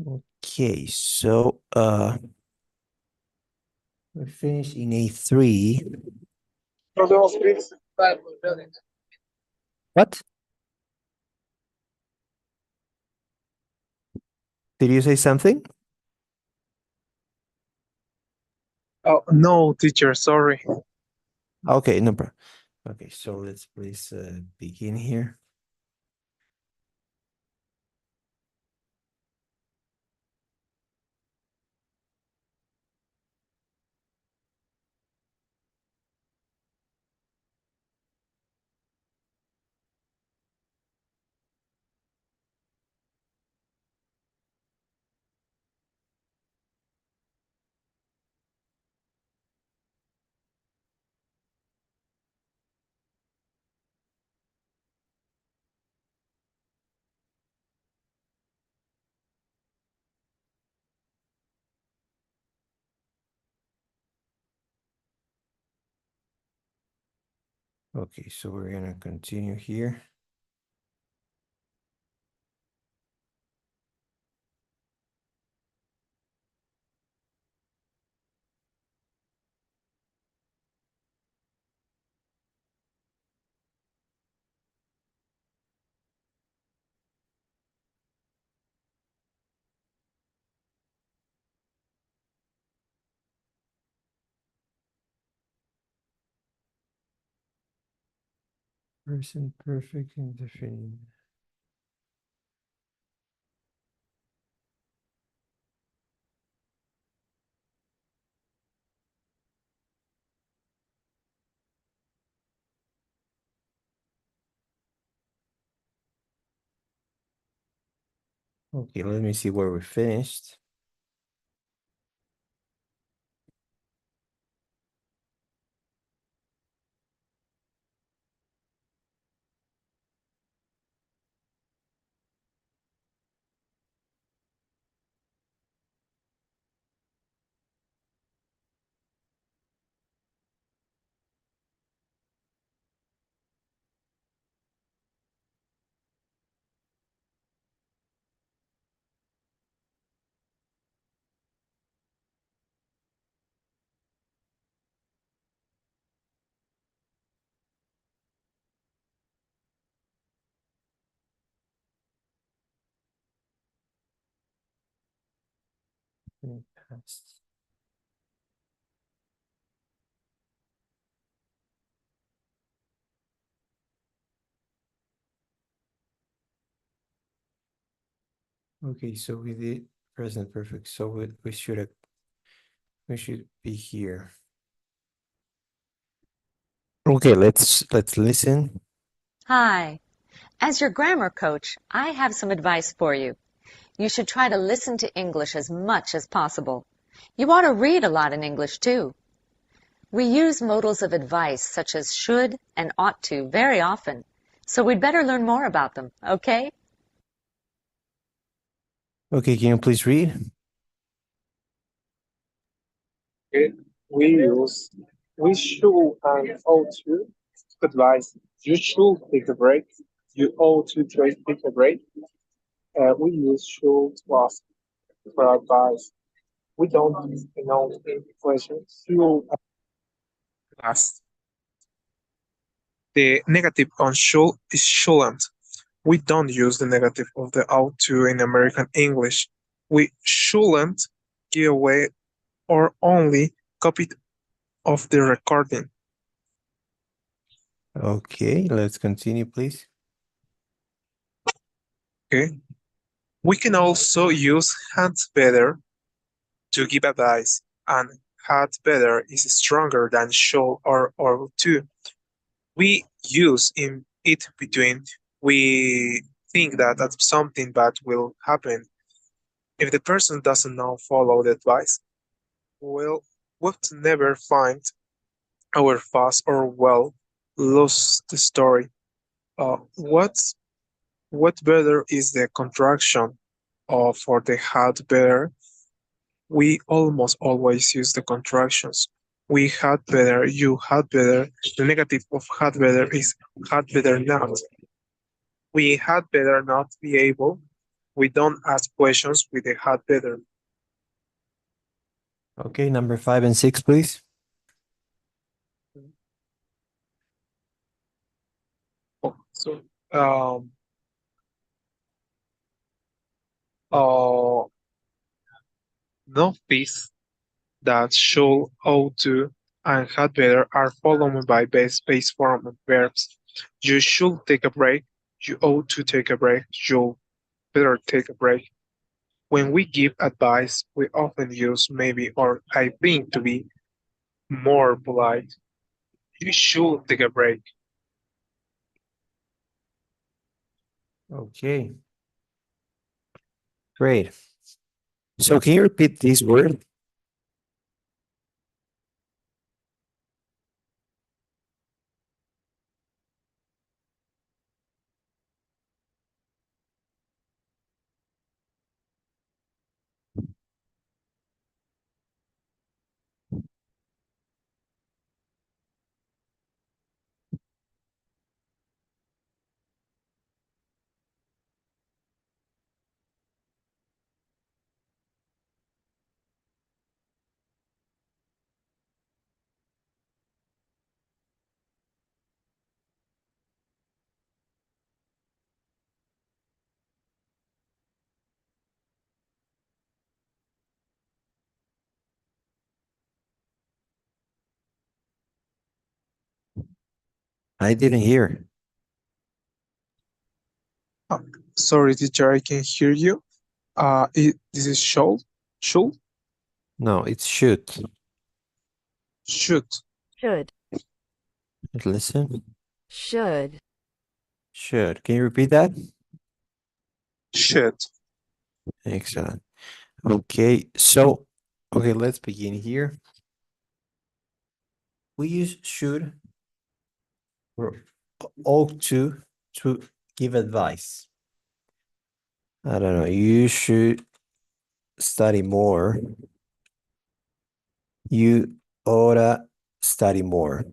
Okay, so we finished in A3. What? Did you say something? Oh, no, teacher, sorry. Okay, no problem. Okay, so let's please begin here. Okay, so we're gonna continue here. Present perfect indefinite. Okay, let me see where we finished. Past. Okay, so we did present perfect. So we should be here. Okay, let's listen. Hi. As your grammar coach, I have some advice for you. You should try to listen to English as much as possible. You ought to read a lot in English, too. We use modals of advice such as should and ought to very often, so we'd better learn more about them, okay? Okay, can you please read? Okay. We should and ought to advise. You should take a break. You ought to take a break. We use should to ask for advice. We don't use in questions. Should ask. The negative on should is shouldn't. We don't use the negative of the ought to in American English. We shouldn't give away or only copy of the recording. Okay, let's continue, please. Okay. We can also use had better to give advice, and had better is stronger than should or ought to. We use in it between we think that something bad will happen. If the person doesn't now follow the advice, we'll never find our fast or well lose the story. What better is the contraction for the had better? We almost always use the contractions. We had better, you had better. The negative of had better is had better not. We had better not be able. We don't ask questions with the had better. Okay, number 5 and 6, please. Oh, so, uh, notice that should, ought to, and had better are followed by base form of verbs. You should take a break. You ought to take a break. You better take a break. When we give advice, we often use maybe or I think to be more polite. You should take a break. Okay. Great. So can you repeat this word? I didn't hear. Uh, Sorry, teacher, I can hear you. This is should, No, it's should. should, Should. Listen. Should. Should. Can you repeat that? should. Excellent. Okay, so, okay, let's begin here. We use should or ought to give advice. I don't know, you should study more. You oughta study more.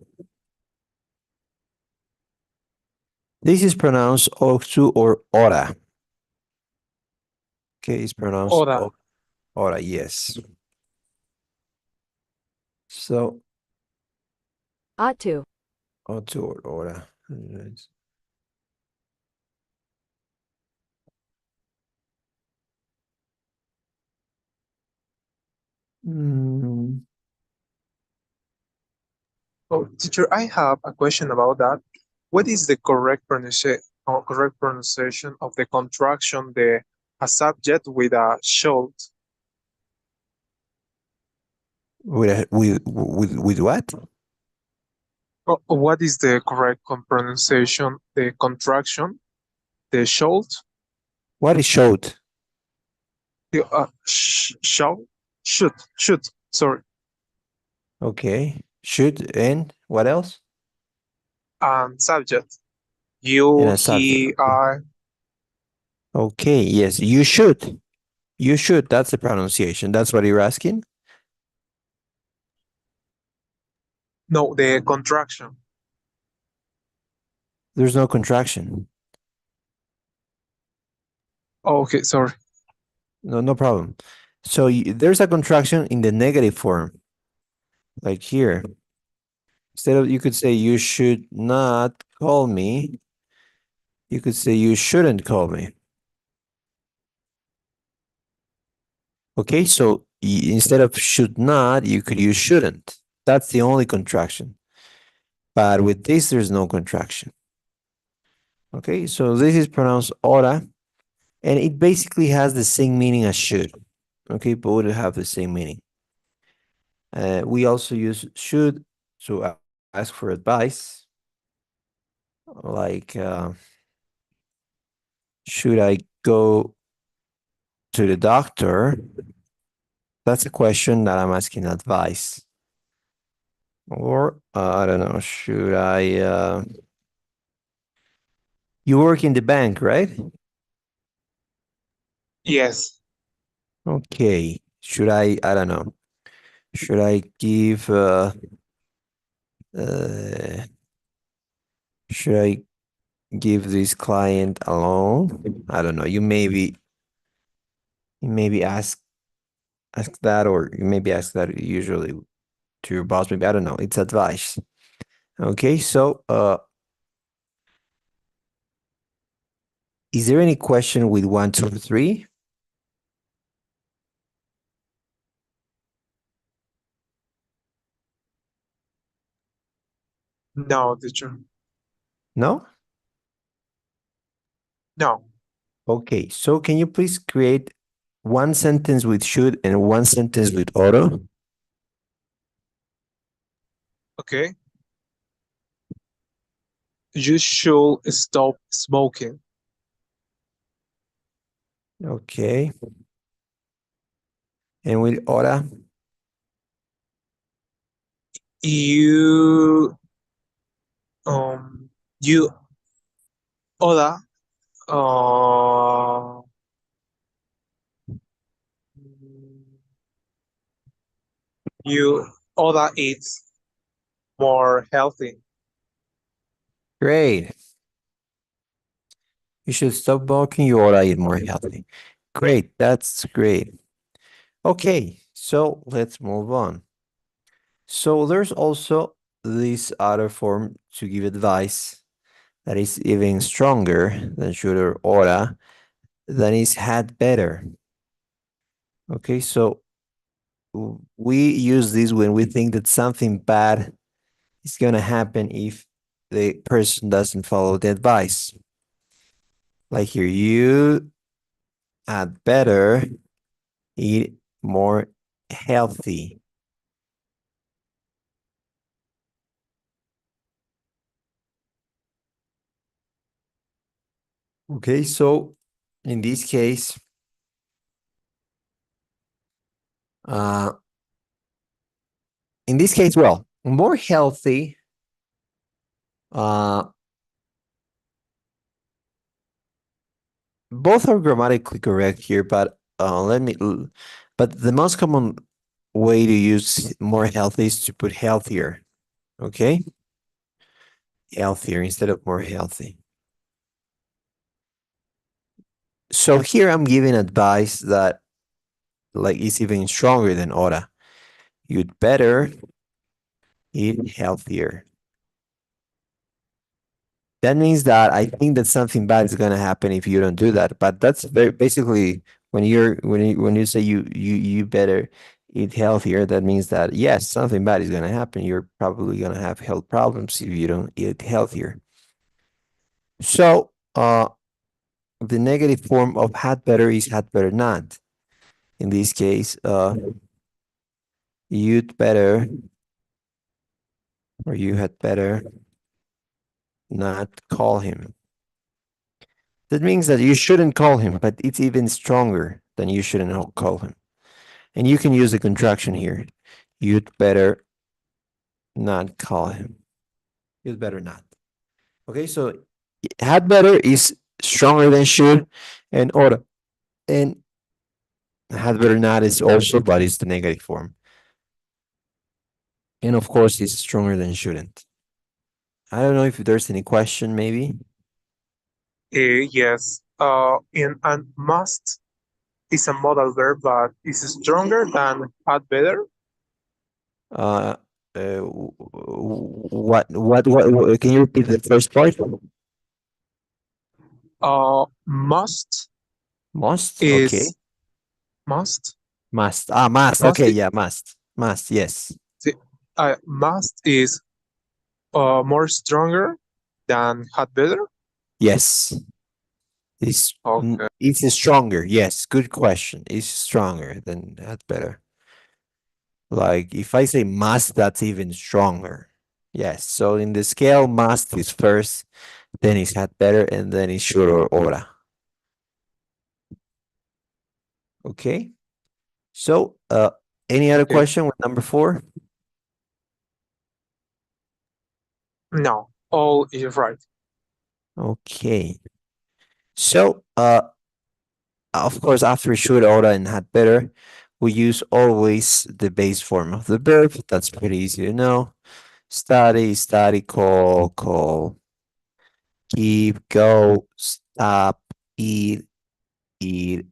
This is pronounced ought to or oughta. Okay, it's pronounced Oughta. oughta, yes. So, Ought to. ought to or oughta. Yes. Mm, Oh, teacher, I have a question about that. What is the correct pronunciation of the contraction the a subject with a should? with what? What is the correct pronunciation? The contraction, the should, What is showed? the should. Sorry, Okay, should and what else? and subject. And You, a subject. he, I. Okay, yes, you should. You should, that's the pronunciation. That's what you're asking? No, the contraction. There's no contraction. Oh, okay, sorry. No problem. So there's a contraction in the negative form. Like here. Instead of, you could say, you should not call me. You could say, you shouldn't call me. Okay, so instead of should not, you could use shouldn't. That's the only contraction. But with this, there's no contraction. Okay, so this is pronounced oughta, and it basically has the same meaning as should. Okay, both have the same meaning. We also use should to ask for advice. Like, should I go to the doctor? That's a question that I'm asking advice. Or, I don't know, should I, you work in the bank, right? Yes. Okay. Should I don't know. Should I give, should I give this client a loan? I don't know. You maybe You maybe ask that, or you maybe ask that usually to your boss. Maybe, I don't know. It's advice. Okay, so is there any question with 1, 2, 3? No, teacher. No? No. Okay, so can you please create one sentence with should and one sentence with oughta? Okay. You should stop smoking. Okay. And with oughta? You you oughta uh you oughta eat more healthy. Great. You should stop bulking, you oughta eat more healthy. Great, that's great. Okay, so let's move on. So there's also this other form to give advice that is even stronger than should or oughta, that is had better. Okay, so we use this when we think that something bad is gonna happen if the person doesn't follow the advice. Like here, you had better eat more healthy. Okay, so in this case, uh, well, more healthy, uh, both are grammatically correct here, but but the most common way to use more healthy is to put healthier. Okay, healthier instead of more healthy. So here I'm giving advice that like is even stronger than oughta. You'd better eat healthier. That means that I think that something bad is gonna happen if you don't do that. But that's very basically when you say you better eat healthier, that means that yes, something bad is gonna happen. You're probably gonna have health problems if you don't eat healthier. So the negative form of had better is had better not. In this case, you'd better or you had better not call him. That means that you shouldn't call him, but it's even stronger than you shouldn't call him. And you can use a contraction here. You'd better not call him. You'd better not. Okay, so had better is stronger than should and oughta. And had better not is also, but it's the negative form. And of course, it's stronger than shouldn't. I don't know if there's any question, maybe. Yes. In and must is a modal verb, but is stronger than had better. Uh, what, can you repeat the first part? Must Must? Okay. is must. Must. Ah, must. Must Okay, is, yeah, must. Must, yes. must is more stronger than had better. Yes. Okay. It's stronger. Yes, good question. It's stronger than that better. Like if I say must, that's even stronger. Yes. So in the scale, must is first, then it's had better, and then it's should or oughta. Okay. So any other Okay. question with number 4? No, all is right. Okay. So of course, after should, oughta, and had better, we use always the base form of the verb. That's pretty easy to know. Study, study, call, call. Keep, go, stop, eat, eat,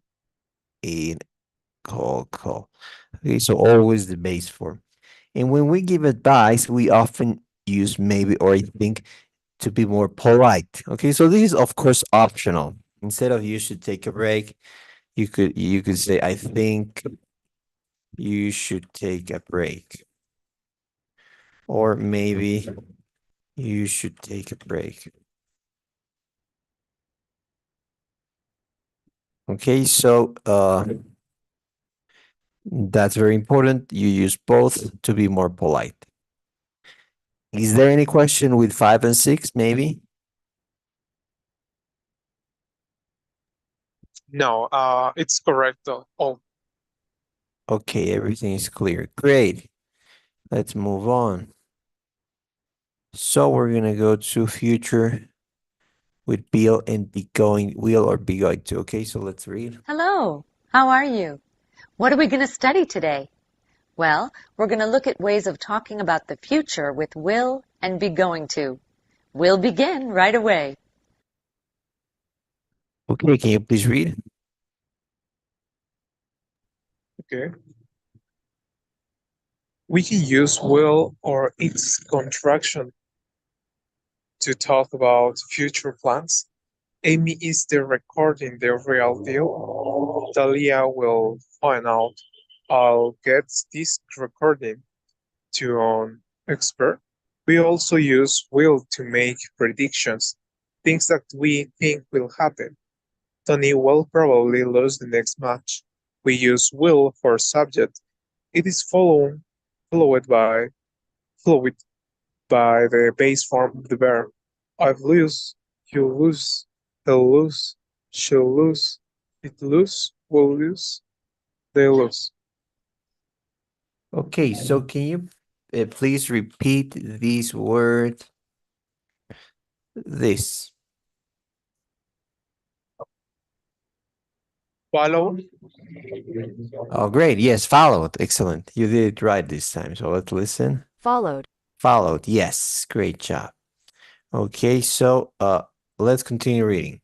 in, call. Okay, so always the base form. And when we give advice, we often use maybe or I think to be more polite. Okay, so this is of course optional. Instead of you should take a break, you could say I think you should take a break. Or maybe you should take a break. Okay, so that's very important. You use both to be more polite. Is there any question with 5 and 6, maybe? No, it's correct. All. Okay, everything is clear. Great. Let's move on. So we're gonna go to future with Bill and will or be going to. Okay, so let's read. Hello, how are you? What are we going to study today? Well, we're going to look at ways of talking about the future with will and be going to. We'll begin right away. Okay, can you please read? Okay. We can use will or its contraction to talk about future plans. Amy is the recording the real deal. Talia will find out. I'll get this recording to an expert. We also use will to make predictions, things that we think will happen. Tony will probably lose the next match. We use will for subject. It is followed by the base form of the verb. I lose, you lose, he'll lose, she'll lose, it lose, will lose, they lose. Okay, so can you please repeat these words? This. Follow. Oh, great. Yes, followed. Excellent. You did it right this time. So let's listen. Followed. Followed. Yes, great job. Okay, so let's continue reading.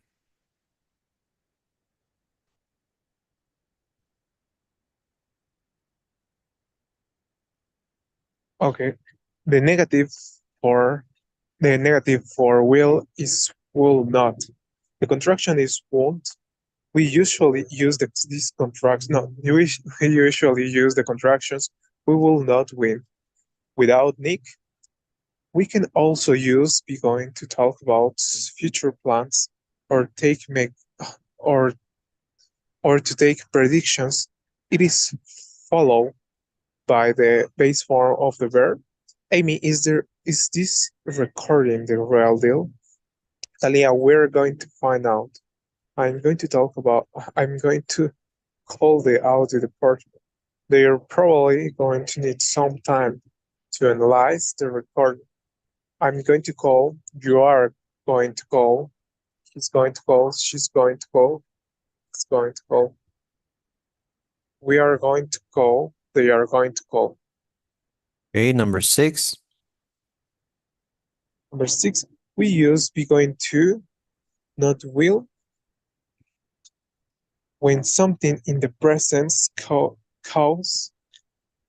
Okay. The negative for will is will not. The contraction is won't. We usually use these contractions. No, we usually use the contractions. We will not win. Without Nick, we can also use be going to talk about future plans or or to take predictions. It is followed by the base form of the verb. Amy, is this recording the real deal? Talia, we're going to find out. I'm going to call the audio department. They are probably going to need some time to analyze the recording. I'm going to call, you are going to call, he's going to call, she's going to call, it's going to call. We are going to call, they are going to call. Okay, number 6. Number 6, we use be going to, not will, when something in the present calls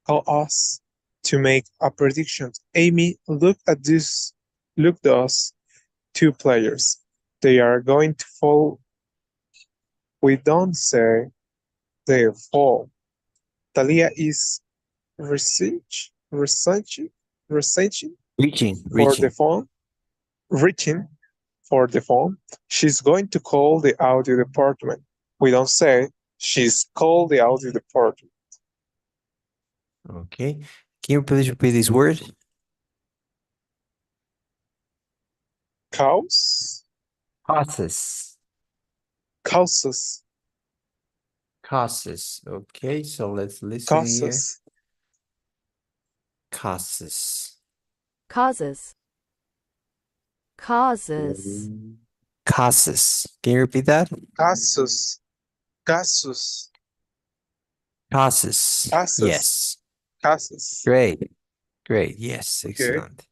us to make a prediction. Amy, look at those 2 players. They are going to fall. We don't say they fall. Talia is researching for the phone, reaching for the phone. She's going to call the audio department. We don't say she's called the audio department. Okay. Can you please repeat this word? Causes. Okay, so let's listen here. Causes. Can you repeat that? Causes. Yes. Causes. Great. Yes, Okay. excellent.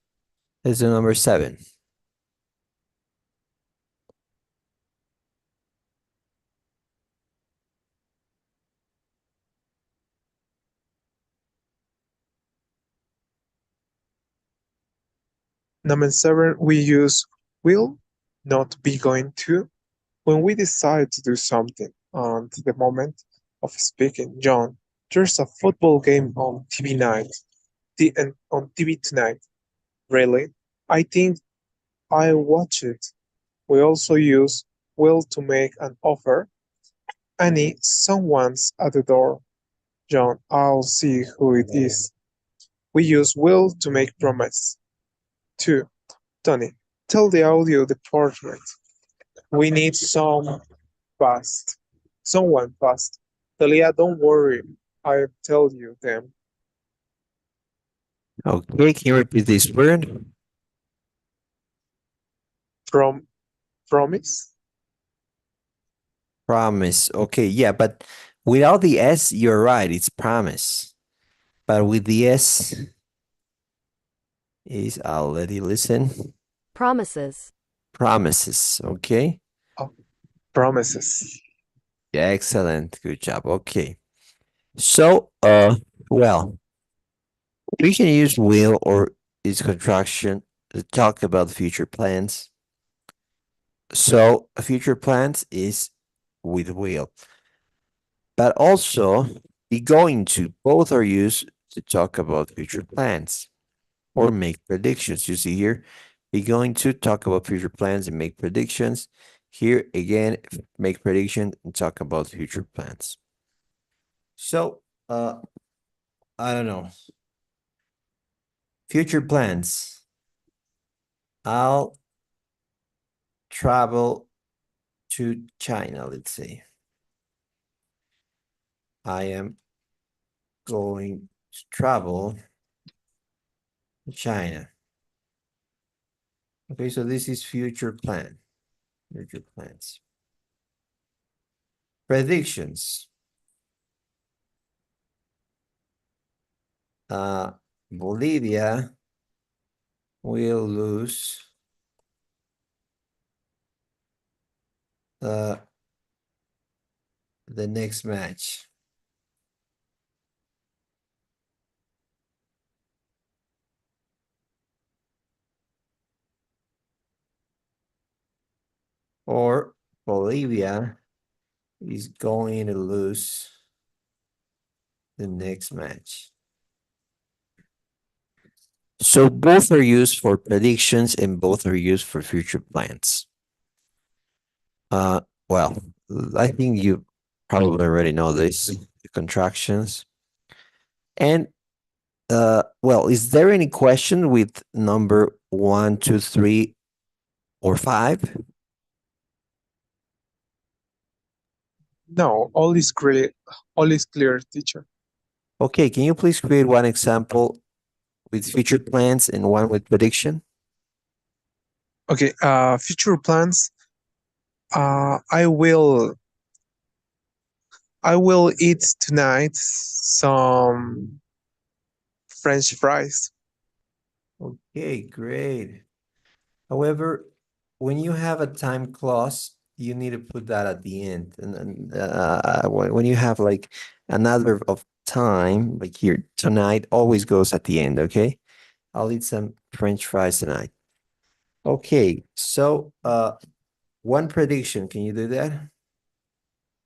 This is number 7. Number 7, we use will, not be going to. When we decide to do something on the moment of speaking, John, there's a football game on TV night, on TV tonight. Really? I think I watch it. We also use will to make an offer. Annie, someone's at the door. John, I'll see who it is. We use will to make promise. 2. Tony, tell the audio department. We need fast. Someone fast. Talia, don't worry. I'll tell you them. Okay, can you repeat this word? From promise? Promise. Okay, yeah, but without the S, you're right, it's promise. But with the S, is I'll let you listen. Promises. Promises, okay? Promises. Yeah, excellent. Good job. Okay. So, well, we can use will or its contraction to talk about future plans. So, future plans is with will. But also, be going to, both are used to talk about future plans or make predictions. You see here, be going to talk about future plans and make predictions. Here again, make predictions and talk about future plans. So, I don't know. Future plans. I'll travel to China, let's say. I am going to travel to China. Okay, so this is future plan. Future plans. Predictions. Bolivia will lose the next match. Or Bolivia is going to lose the next match. So both are used for predictions and both are used for future plans. Well, I think you probably already know this, the contractions. And well, is there any question with number 1, 2, 3, or 5? No, all is clear. All is clear, teacher. Okay, can you please create one example with future plans and one with prediction? Okay, future plans. I will eat tonight some French fries. Okay, great. However, when you have a time clause, you need to put that at the end. And when you have like another of time, like here tonight, always goes at the end, okay? I'll eat some French fries tonight. Okay, so one prediction, can you do that?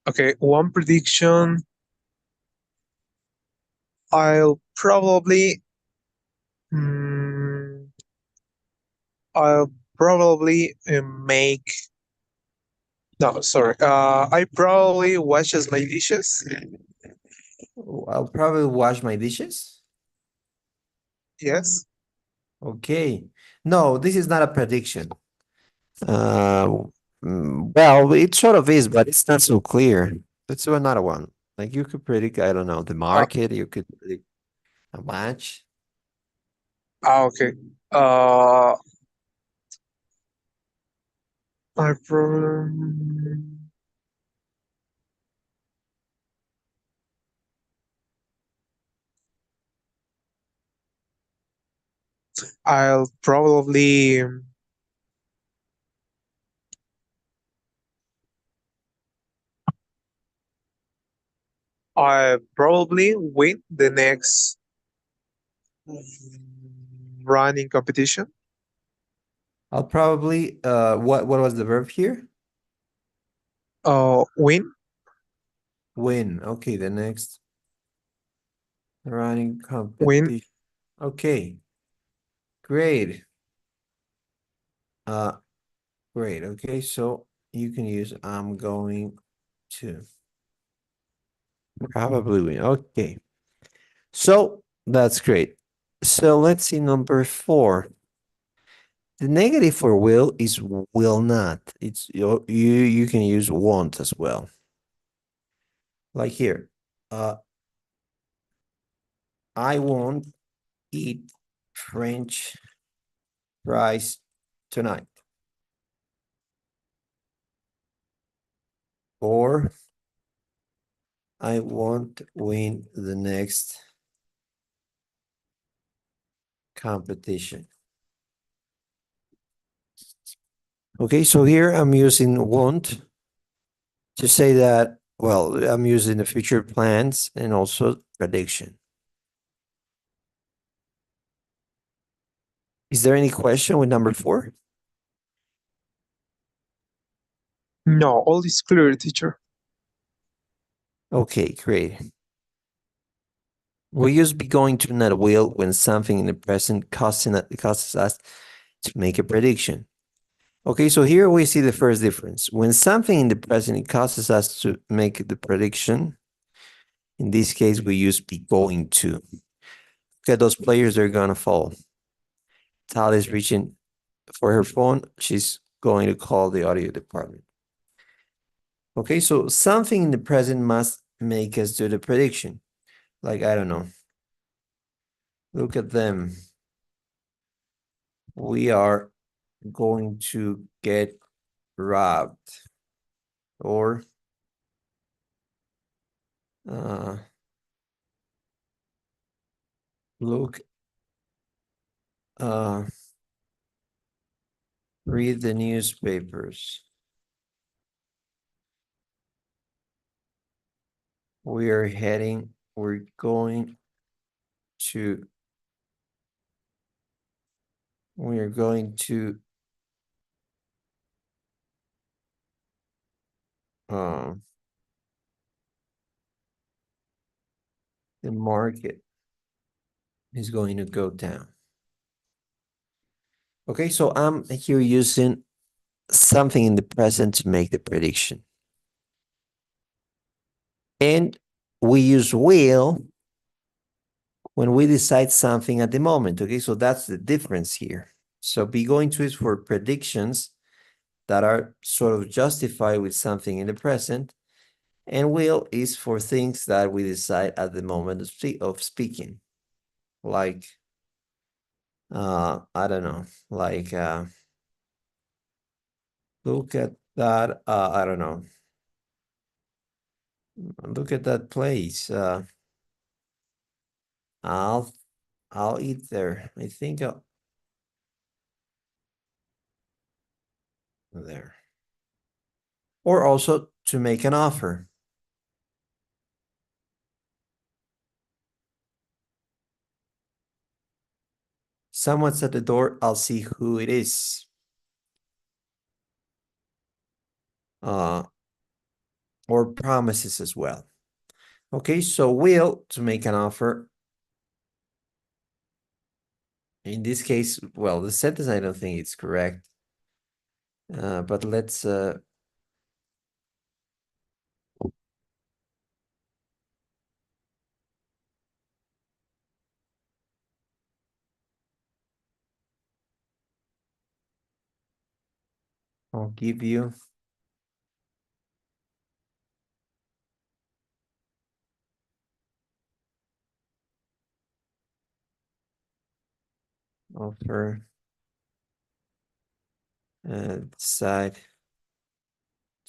Okay, one prediction. I'll probably mm, I'll probably make no, sorry. I probably washes my dishes. I'll probably wash my dishes. Yes. Okay. No, this is not a prediction. Well, it sort of is, but it's not so clear. Let's do another one. Like you could predict, I don't know, the market, you could predict a match. Okay. Uh, I probably I'll probably I probably win the next running competition. I'll probably, what was the verb here? Win. Win. Okay, the next running Win. competition. Okay, great. Great. Okay, so you can use I'm going to. Probably win. Okay. So that's great. So let's see number 4. The negative for will is will not. It's you can use won't as well. Like here. I won't eat French fries tonight. Or I won't win the next competition. Okay, so here I'm using won't to say that, well, I'm using the future plans and also prediction. Is there any question with number 4? No, all is clear, teacher. Okay, great. We use be going to not will when something in the present causes us to make a prediction. Okay, so here we see the first difference. When something in the present causes us to make the prediction, in this case, we use be going to. Okay, those players are gonna fall. Tal is reaching for her phone. She's going to call the audio department. Okay, so something in the present must make us do the prediction. Like, I don't know. Look at them. We are going to get robbed. Or look, read the newspapers. We're going to the market is going to go down. Okay, so I'm here using something in the present to make the prediction. And we use will when we decide something at the moment. Okay, so that's the difference here. So be going to is for predictions that are sort of justified with something in the present. And will is for things that we decide at the moment of speaking. Like, I don't know, like, look at that, I don't know. Look at that place. I'll eat there. I think there. Or also to make an offer. Someone's at the door. I'll see who it is. Or promises as well. Okay, so will to make an offer. In this case, well, the sentence, I don't think it's correct. But let's I'll give you offer and decide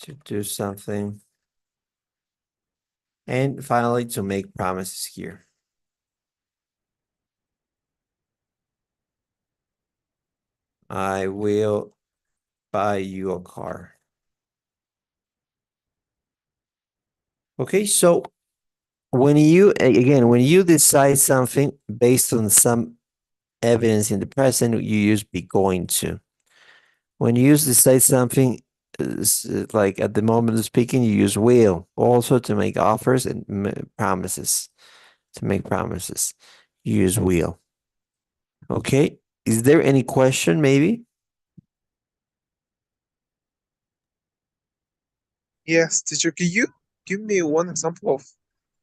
to do something. And finally, to make promises here. I will buy you a car. Okay, so when you, again, when you decide something based on some evidence in the present, you use be going to. When you use decide something, like at the moment of speaking, you use will also to make offers and promises. To make promises, you use will. Okay. Is there any question maybe? Yes, teacher, can you give me one example of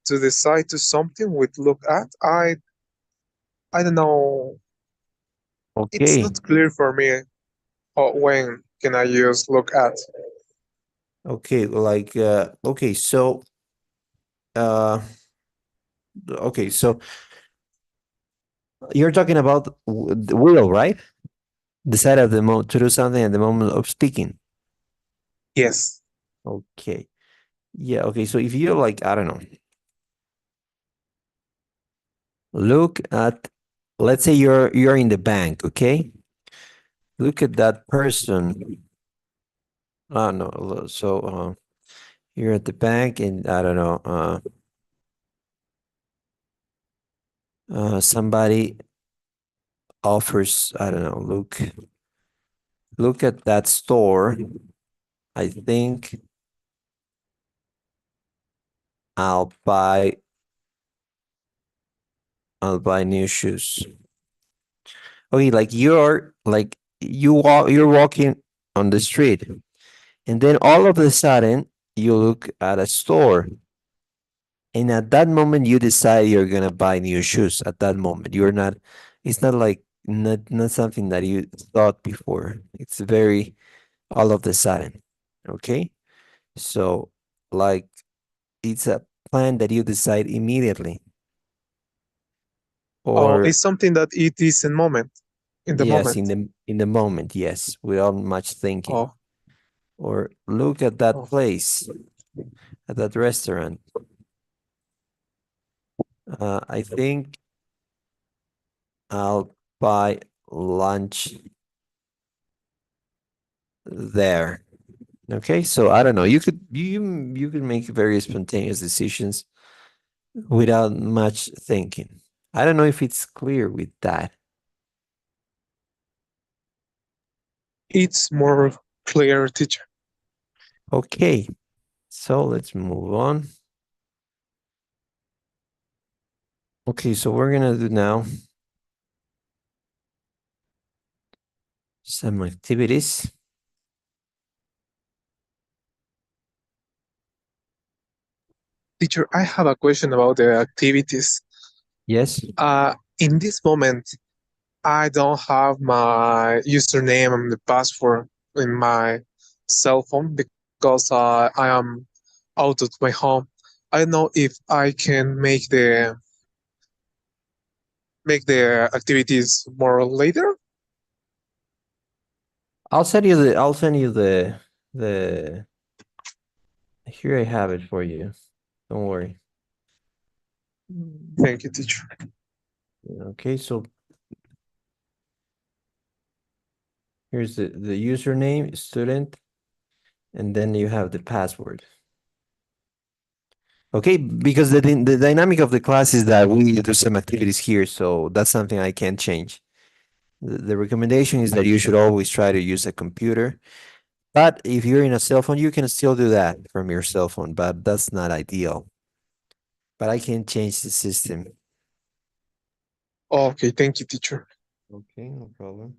to decide to something with look at? I don't know. It's Okay. not clear for me when can I use look at. Okay. Like, okay. So, uh, okay. So you're talking about the will, right? Decide at the moment to do something at the moment of speaking. Yes. Okay. Yeah. Okay. So if you like, I don't know, look at, let's say you're in the bank. Okay. Look at that person. Oh no. So you're at the bank, and I don't know. Somebody offers. I don't know. Look at that store. I think I'll buy. I'll buy new shoes. Okay, like you're walking on the street, and then all of a sudden you look at a store, and at that moment you decide you're gonna buy new shoes. At that moment, you're not. It's not like not something that you thought before. It's very all of the sudden. Okay, so like it's a plan that you decide immediately, Oh, or it's something that it is in moment, in the yes, moment. in the moment, yes, without much thinking. Oh, Or look at that oh, place, at that restaurant. I think I'll buy lunch there. Okay, so I don't know. You could make very spontaneous decisions without much thinking. I don't know if it's clear with that. it's more clear, teacher. Okay, so let's move on. Okay, so we're gonna do now some activities. Teacher, I have a question about the activities. Yes. In this moment, I don't have my username and the password in my cell phone because I am out of my home. I don't know if I can make the activities more later. I'll send you the here I have it for you. Don't worry. Thank you, teacher. Okay, so here's the username, student, and then you have the password. Okay, because the dynamic of the class is that we do some activities here, so that's something I can't change. The recommendation is that you should always try to use a computer, but if you're in a cell phone, you can still do that from your cell phone, but that's not ideal. But I can change the system. Okay, thank you, teacher. Okay, no problem.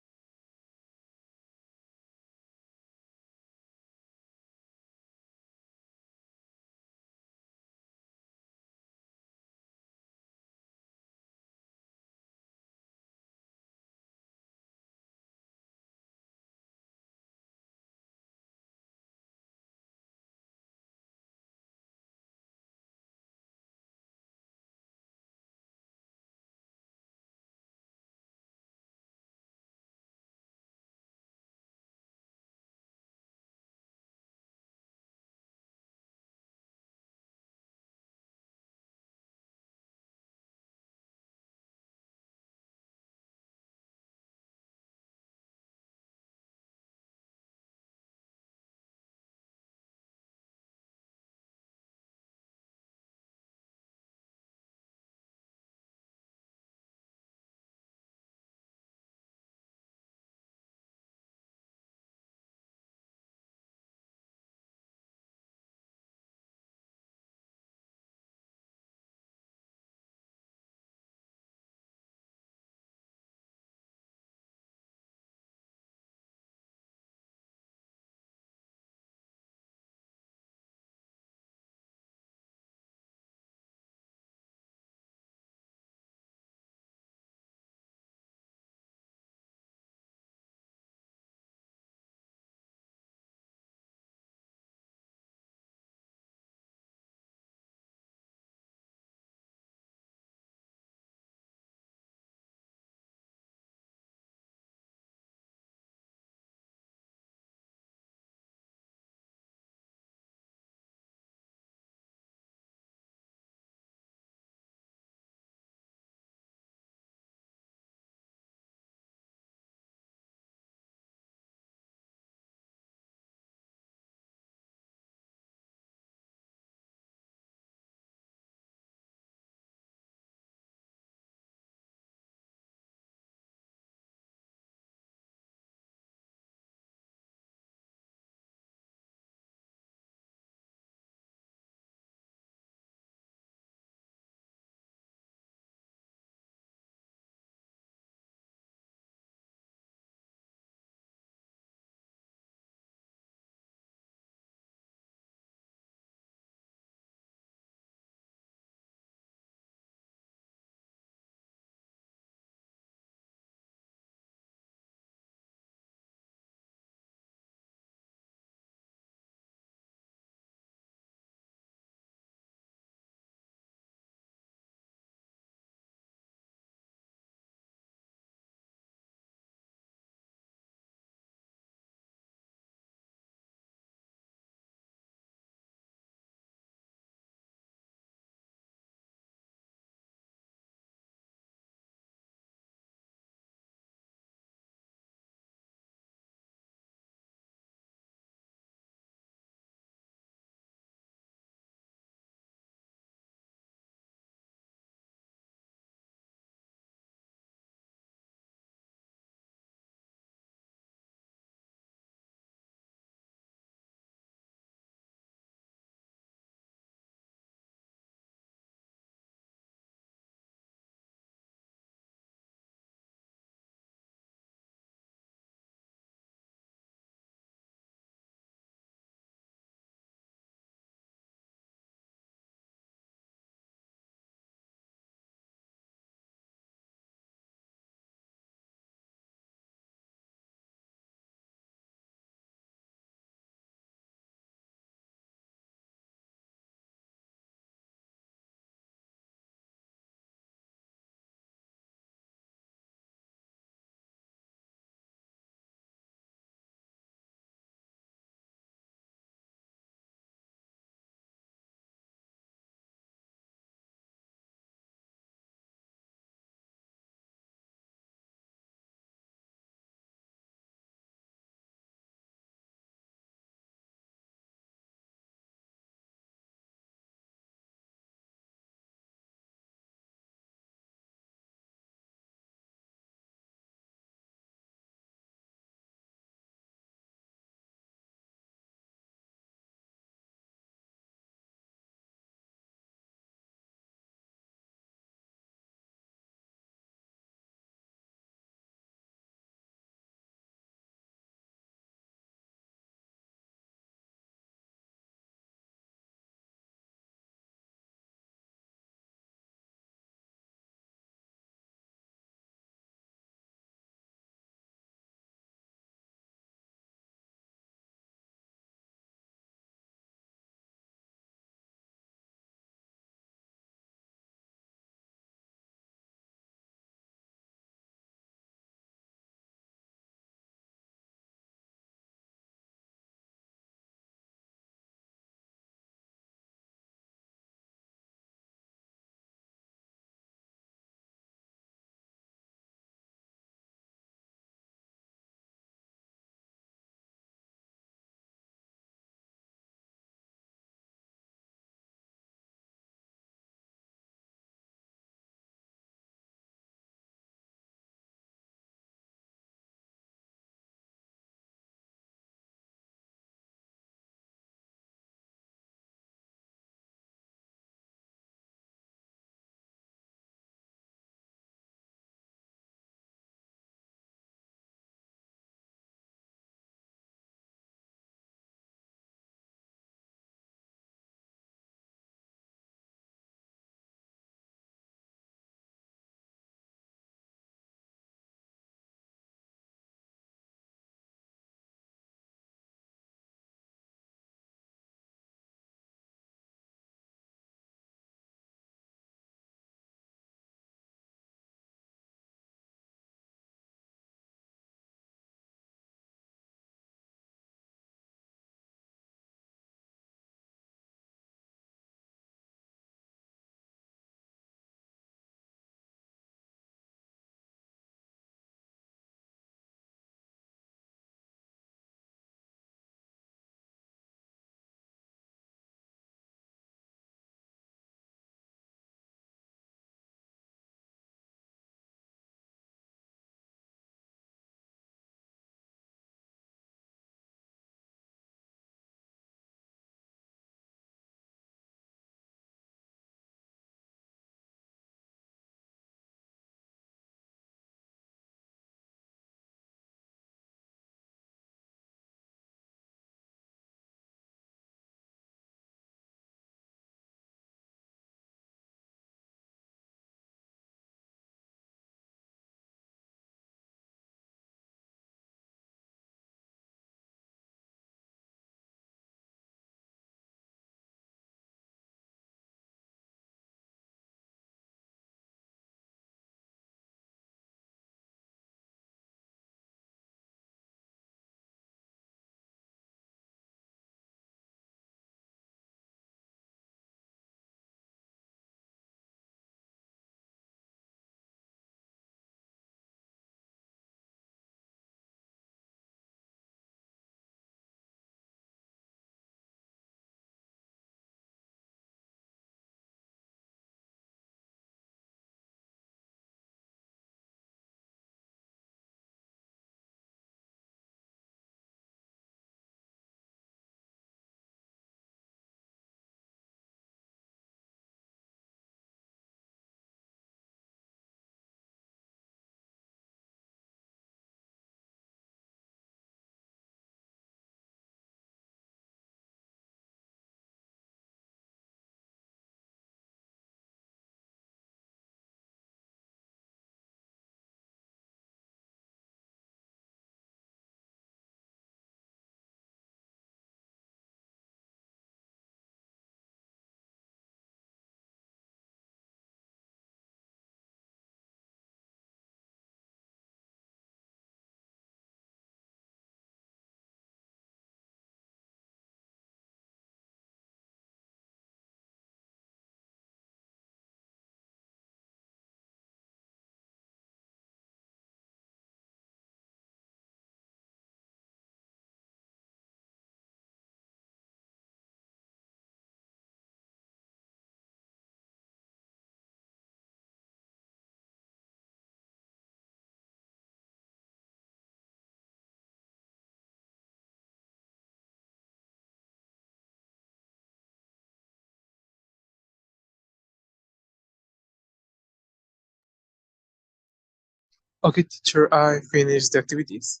Okay, teacher, I finished the activities.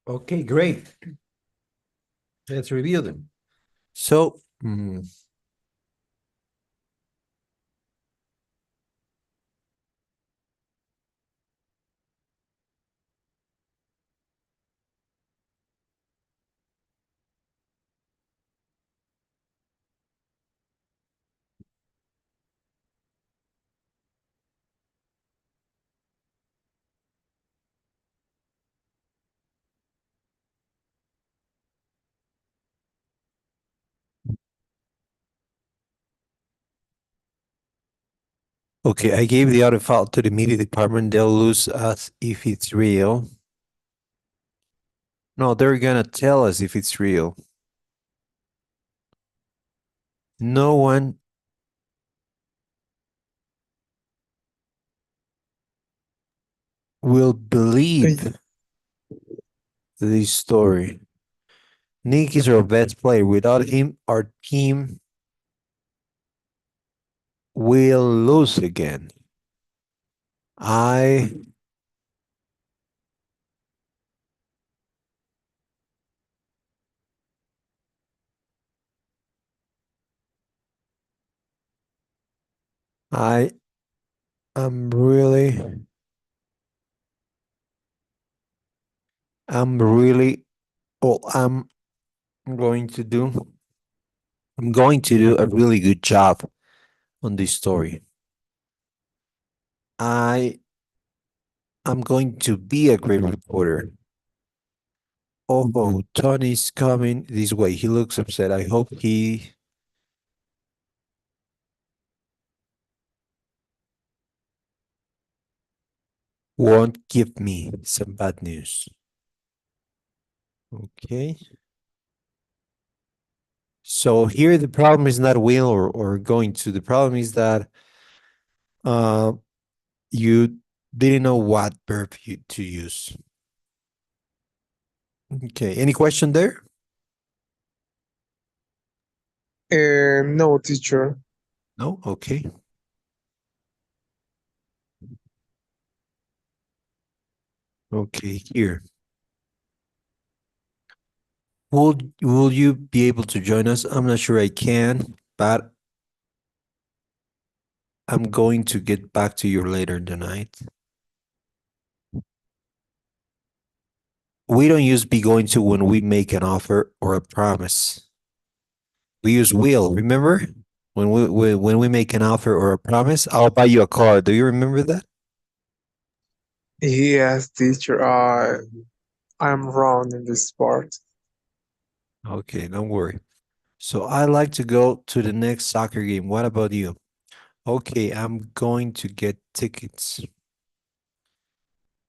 Okay, great. Let's review them. So, okay, I gave the audio file to the media department. They'll lose us if it's real. No, they're gonna tell us if it's real. No one will believe this story. Nick is our best player. Without him, our team will lose again. I I am really all I'm going to do. I'm going to do a really good job on this story. I am going to be a great reporter. Oh, Tony's coming this way. He looks upset. I hope he won't give me some bad news. Okay. So here the problem is not will or going to. The problem is that uh you didn't know what verb to use. Okay. Any question there? No, teacher. No? Okay. Okay, here. Will you be able to join us? I'm not sure I can, but I'm going to get back to you later tonight. We don't use be going to when we make an offer or a promise. We use will. Remember when we make an offer or a promise? I'll buy you a car. Do you remember that? Yes, teacher, I'm wrong in this part. Okay, don't worry. So I like to go to the next soccer game. What about you? Okay, I'm going to get tickets.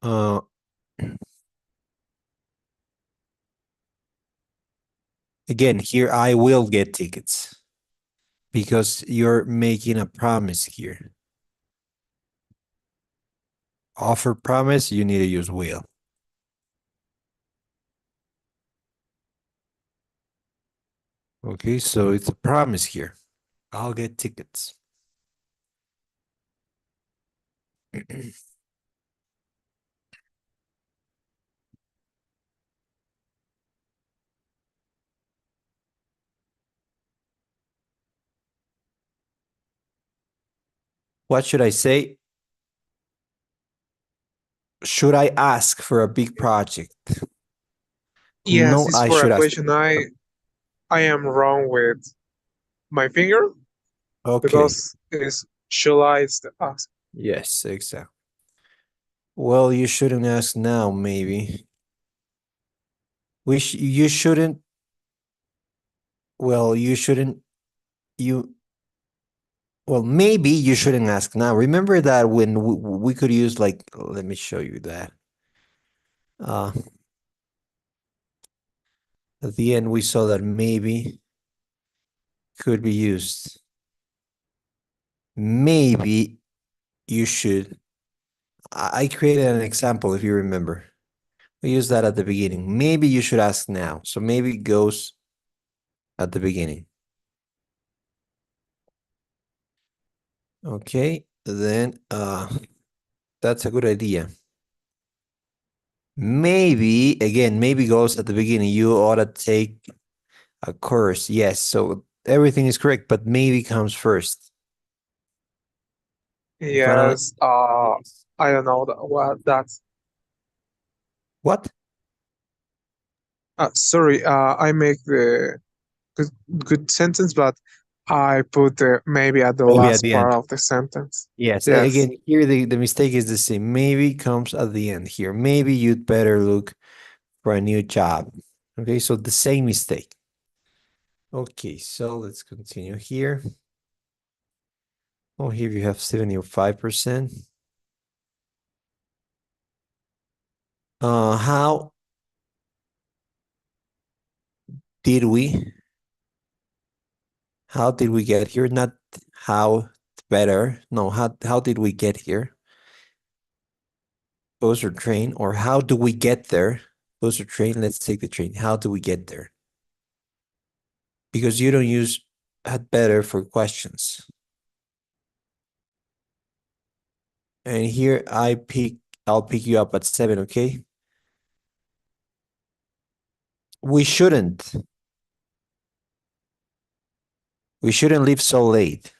Uh, again, here I will get tickets because you're making a promise here. Offer promise, you need to use will. Okay, so it's a promise here. I'll get tickets. What should I say? Should I ask for a big project? Yes, No, it's I for a should ask. question. I am wrong with my finger Okay. because it's shall I ask? Yes, exactly. Well, you shouldn't ask now, maybe. You shouldn't. Well, you shouldn't. You well, maybe you shouldn't ask now. Remember that when we could use like, let me show you that. Uh, at the end, we saw that maybe could be used. Maybe you should. I created an example if you remember. We use that at the beginning. Maybe you should ask now. So maybe it goes at the beginning. Okay, then That's a good idea. Maybe, again, maybe goes at the beginning. You ought to take a course. Yes, so everything is correct, but maybe comes first. Finally, Yes. I don't know what that's. what? Sorry. I make the good sentence, but I put the maybe at the Maybe at last the part end. of the sentence. Yes, Yes. again, here the mistake is the same. Maybe comes at the end here. Maybe you'd better look for a new job. Okay, so the same mistake. Okay, so let's continue here. Oh, here you have 75%. How did we get here? Not how better. No, how did we get here? Bus or train, or how do we get there? Bus or train, let's take the train. How do we get there? Because you don't use had better for questions. And here I'll pick you up at 7, okay? We shouldn't. We shouldn't leave so late.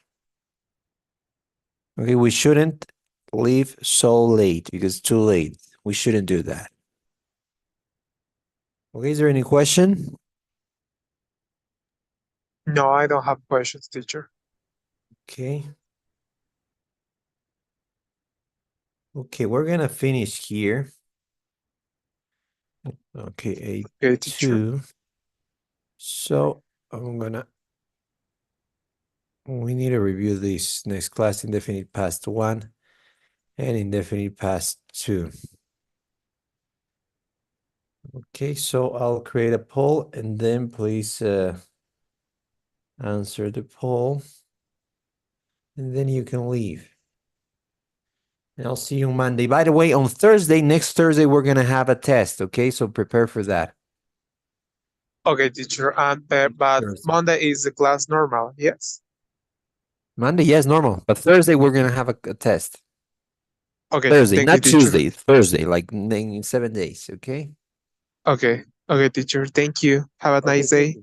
Okay, we shouldn't leave so late because it's too late. We shouldn't do that. Okay, is there any question? No, I don't have questions, teacher. Okay. Okay, we're gonna finish here. Okay, Okay, teacher. A2. So we need to review this next class, indefinite past 1 and indefinite past 2. Okay, so I'll create a poll and then please answer the poll. And then you can leave. And I'll see you on Monday. By the way, on Thursday, next Thursday, we're going to have a test. Okay, so prepare for that. Okay, teacher. And but Thursday. Monday is the class normal. Yes. Monday, yes, normal. But Thursday, we're going to have a test. Okay. Thursday, Thank you, not teacher. Tuesday. Thursday, like in 7 days. Okay. Okay. Okay, teacher. Thank you. Have a nice day.